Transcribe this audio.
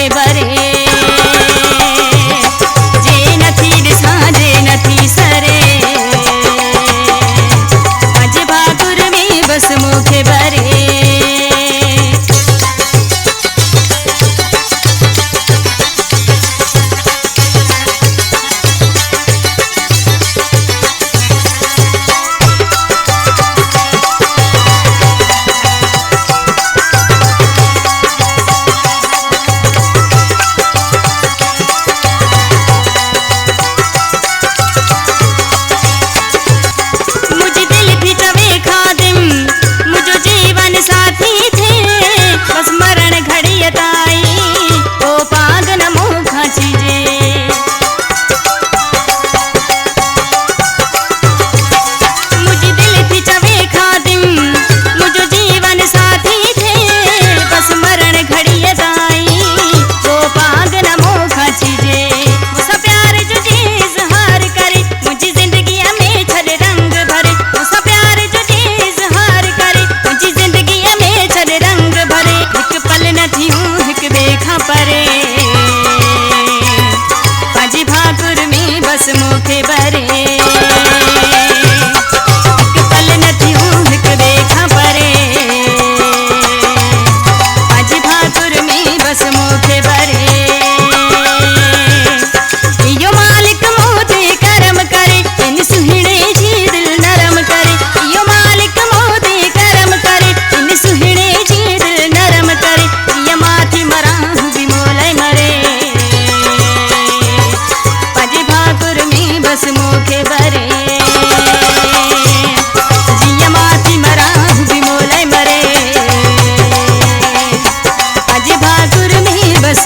मोखे बरे जे नथी ॾिसां जे नथी सरे पंहिंजे भाकुर में बस मोखे बरे बस मोखे बरे हिक पल नथी हूं हिक ॿिए खां परे पंहिंजे भाकुर में बस मोखे बरे इहो मालिक मूं ते करम करे इन सुहिणे जी दिल नरम करे इहो मालिक मूं ते करम करे इन सुहिणे जी दिल नरम करे इहा माथी मरां बि मोलाई मरे बस मोखे बरे जिया माथी मरां बि मोलाई मरे पंहिंजे भाकुर में बस